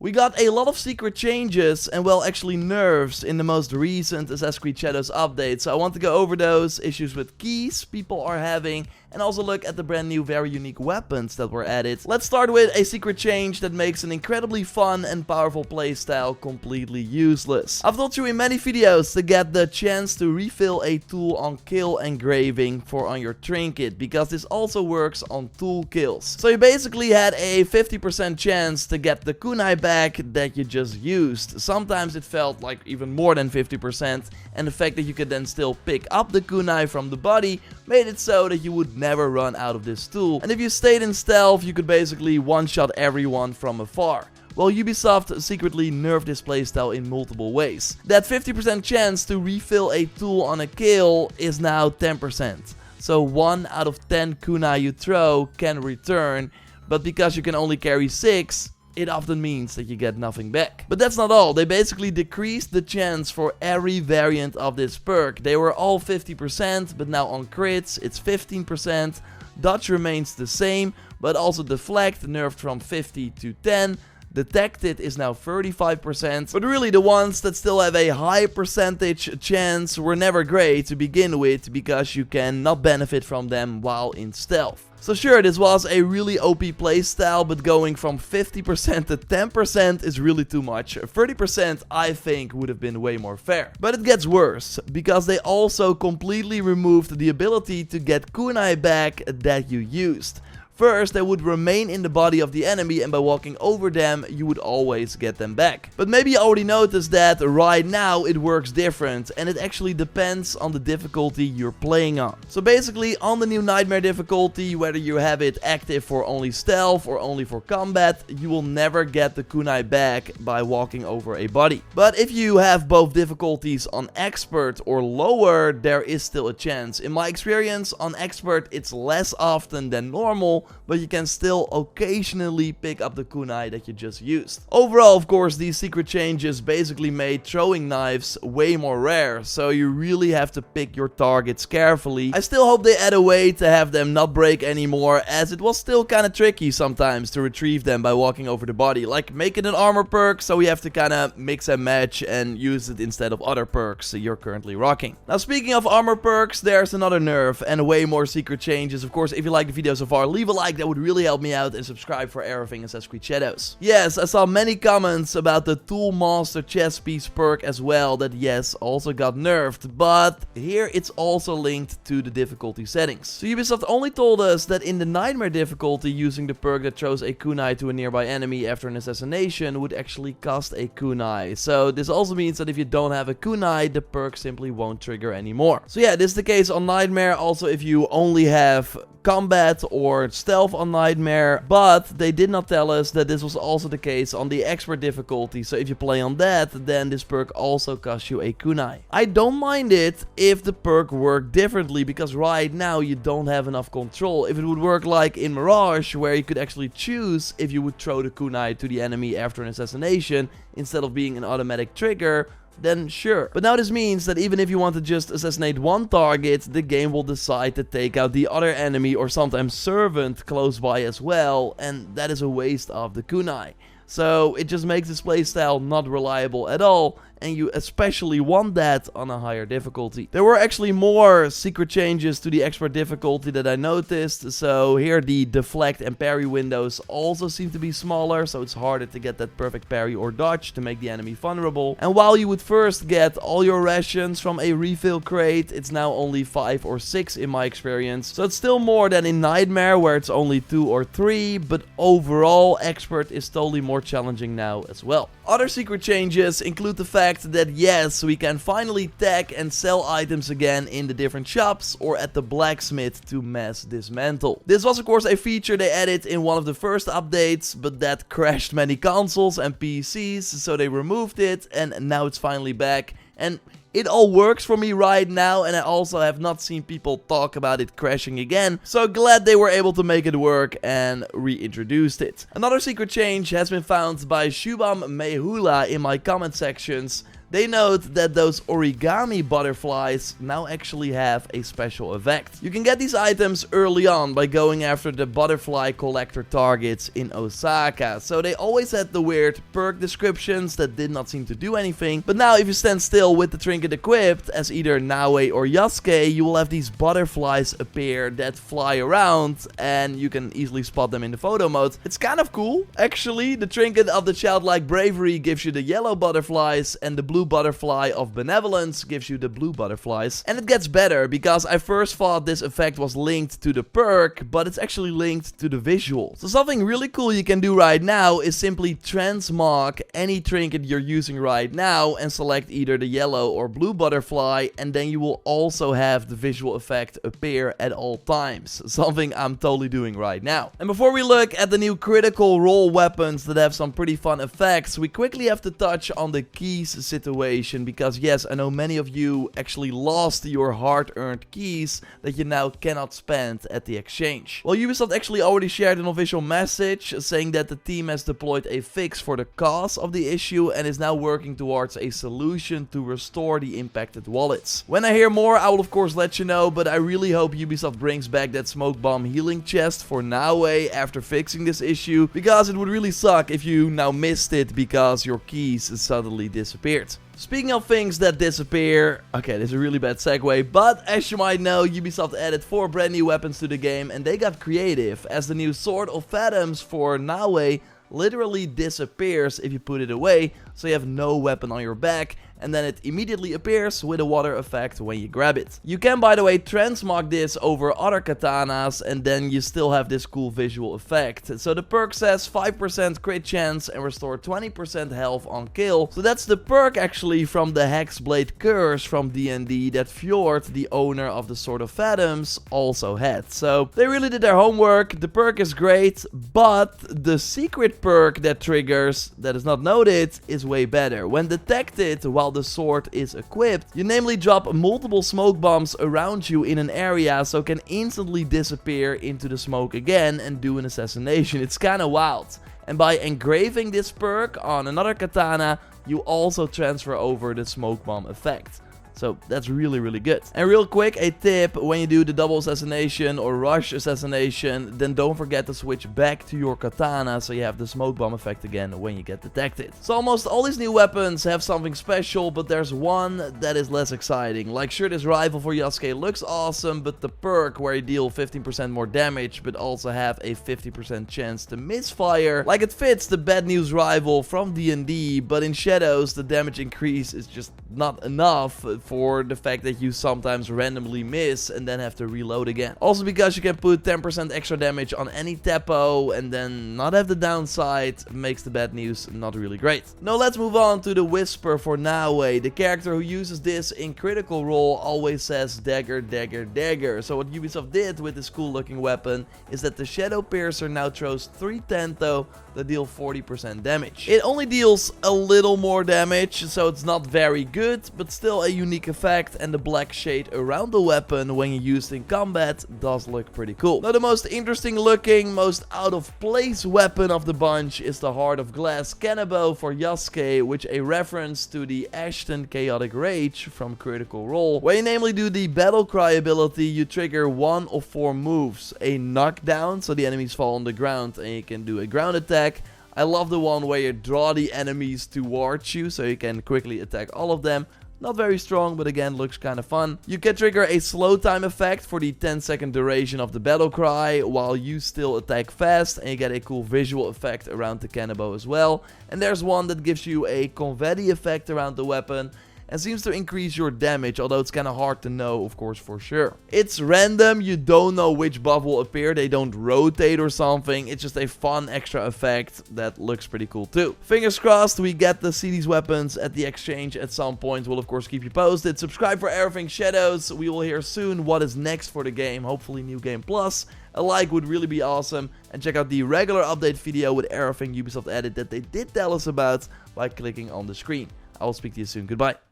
We got a lot of secret changes and well actually nerfs in the most recent Assassin's Creed Shadows update, so I want to go over those, issues with keys people are having, and also look at the brand new very unique weapons that were added. Let's start with a secret change that makes an incredibly fun and powerful playstyle completely useless. I've told you in many videos to get the chance to refill a tool on kill engraving for on your trinket, because this also works on tool kills. So you basically had a 50% chance to get the kunai back that you just used. Sometimes it felt like even more than 50%, and the fact that you could then still pick up the kunai from the body made it so that you would never run out of this tool. And if you stayed in stealth, you could basically one-shot everyone from afar. Well, Ubisoft secretly nerfed this playstyle in multiple ways. That 50% chance to refill a tool on a kill is now 10%. So 1 out of 10 kunai you throw can return, but because you can only carry 6, it often means that you get nothing back. But that's not all. They basically decreased the chance for every variant of this perk. They were all 50%, but now on crits it's 15%. Dodge remains the same, but also deflect nerfed from 50 to 10. Detected is now 35%, but really the ones that still have a high percentage chance were never great to begin with, because you cannot benefit from them while in stealth. So sure, this was a really OP playstyle, but going from 50% to 10% is really too much. 30% I think would have been way more fair. But it gets worse, because they also completely removed the ability to get kunai back that you used. First, they would remain in the body of the enemy, and by walking over them, you would always get them back. But maybe you already noticed that right now it works different, and it actually depends on the difficulty you're playing on. So basically, on the new Nightmare difficulty, whether you have it active for only stealth or only for combat, you will never get the kunai back by walking over a body. But if you have both difficulties on expert or lower, there is still a chance. In my experience, on expert it's less often than normal, but you can still occasionally pick up the kunai that you just used. Overall, of course, these secret changes basically made throwing knives way more rare, so you really have to pick your targets carefully. I still hope they add a way to have them not break anymore, as it was still kinda tricky sometimes to retrieve them by walking over the body. Like, make it an armor perk, so you have to kinda mix and match and use it instead of other perks you're currently rocking. Now, speaking of armor perks, there's another nerf and way more secret changes. Of course, if you like the video so far, leave a like, that would really help me out, and subscribe for everything Assassin's Creed Shadows. Yes, I saw many comments about the Tool Master chess piece perk as well, that yes, also got nerfed, but here it's also linked to the difficulty settings. So Ubisoft only told us that in the Nightmare difficulty, using the perk that throws a kunai to a nearby enemy after an assassination would actually cost a kunai. So this also means that if you don't have a kunai, the perk simply won't trigger anymore. So yeah, this is the case on Nightmare. Also, if you only have combat or stealth on Nightmare, but they did not tell us that this was also the case on the expert difficulty. So if you play on that, then this perk also costs you a kunai. I don't mind it if the perk worked differently, because right now you don't have enough control. If it would work like in Mirage, where you could actually choose if you would throw the kunai to the enemy after an assassination instead of being an automatic trigger, then sure. But now this means that even if you want to just assassinate one target, the game will decide to take out the other enemy or sometimes servant close by as well, and that is a waste of the kunai. So it just makes this playstyle not reliable at all, and you especially want that on a higher difficulty. There were actually more secret changes to the expert difficulty that I noticed. So here the deflect and parry windows also seem to be smaller, so it's harder to get that perfect parry or dodge to make the enemy vulnerable. And while you would first get all your rations from a refill crate, it's now only 5 or 6 in my experience. So it's still more than in Nightmare, where it's only 2 or 3, but overall expert is totally more challenging now as well. Other secret changes include the fact that yes, we can finally tag and sell items again in the different shops or at the blacksmith to mass dismantle. This was of course a feature they added in one of the first updates, but that crashed many consoles and PCs, so they removed it, and now it's finally back. And it all works for me right now, and I also have not seen people talk about it crashing again, so glad they were able to make it work and reintroduced it. Another secret change has been found by Shubham Mehula in my comment sections. They note that those origami butterflies now actually have a special effect. You can get these items early on by going after the butterfly collector targets in Osaka. So they always had the weird perk descriptions that did not seem to do anything. But now if you stand still with the trinket equipped as either Naue or Yasuke, you will have these butterflies appear that fly around and you can easily spot them in the photo mode. It's kind of cool. Actually, the trinket of the childlike bravery gives you the yellow butterflies and the blue butterfly of benevolence gives you the blue butterflies. And it gets better because I first thought this effect was linked to the perk, but it's actually linked to the visual. So something really cool you can do right now is simply transmog any trinket you're using right now and select either the yellow or blue butterfly, and then you will also have the visual effect appear at all times. Something I'm totally doing right now. And before we look at the new critical role weapons that have some pretty fun effects, we quickly have to touch on the keys situation, because yes, I know many of you actually lost your hard-earned keys that you now cannot spend at the exchange. Well, Ubisoft actually already shared an official message saying that the team has deployed a fix for the cause of the issue and is now working towards a solution to restore the impacted wallets. When I hear more, I will of course let you know, but I really hope Ubisoft brings back that smoke bomb healing chest for Naue after fixing this issue, because it would really suck if you now missed it because your keys suddenly disappeared. Speaking of things that disappear, okay, this is a really bad segue, but as you might know, Ubisoft added 4 brand new weapons to the game and they got creative, as the new Sword of Phantoms for Naue literally disappears if you put it away, so you have no weapon on your back, and then it immediately appears with a water effect when you grab it. You can, by the way, transmog this over other katanas, and then you still have this cool visual effect. So the perk says 5% crit chance and restore 20% health on kill. So that's the perk actually from the Hexblade Curse from D&D that Fjord, the owner of the Sword of Phantoms, also had. So they really did their homework. The perk is great, but the secret perk that triggers, that is not noted, is way better. When detected while the sword is equipped, you namely drop multiple smoke bombs around you in an area, so can instantly disappear into the smoke again and do an assassination. It's kinda wild. And by engraving this perk on another katana, you also transfer over the smoke bomb effect. So that's really, really good. And real quick, a tip: when you do the double assassination or rush assassination, then don't forget to switch back to your katana so you have the smoke bomb effect again when you get detected. So almost all these new weapons have something special, but there's one that is less exciting. Like, sure, this rifle for Yasuke looks awesome, but the perk where you deal 15% more damage but also have a 50% chance to misfire, like, it fits the bad news rifle from D&D, but in Shadows the damage increase is just not enough for the fact that you sometimes randomly miss and then have to reload again. Also because you can put 10% extra damage on any tempo and then not have the downside makes the bad news not really great. Now let's move on to the Whisper for Naue. The character who uses this in Critical Role always says dagger, dagger, dagger. So what Ubisoft did with this cool looking weapon is that the Shadow Piercer now throws 3 Tanto that deal 40% damage. It only deals a little more damage, so it's not very good, but still a unique effect, and the black shade around the weapon when used in combat does look pretty cool. Now the most interesting looking, most out of place weapon of the bunch is the Heart of Glass Cannonbow for Yasuke, which a reference to the Ashton Chaotic Rage from Critical Role. When you namely do the Battle Cry ability, you trigger 1 of 4 moves. A knockdown, so the enemies fall on the ground and you can do a ground attack. I love the one where you draw the enemies towards you so you can quickly attack all of them. Not very strong, but again, looks kind of fun. You can trigger a slow time effect for the 10-second duration of the battle cry, while you still attack fast, and you get a cool visual effect around the cannonbow as well. And there's one that gives you a confetti effect around the weapon, and seems to increase your damage, although it's kind of hard to know, of course, for sure. It's random, you don't know which buff will appear, they don't rotate or something, it's just a fun extra effect that looks pretty cool too. Fingers crossed we get to see these weapons at the exchange at some point. We'll of course keep you posted. Subscribe for everything Shadows. We will hear soon what is next for the game, hopefully New Game Plus. A like would really be awesome, and check out the regular update video with everything Ubisoft added that they did tell us about by clicking on the screen. I will speak to you soon. Goodbye.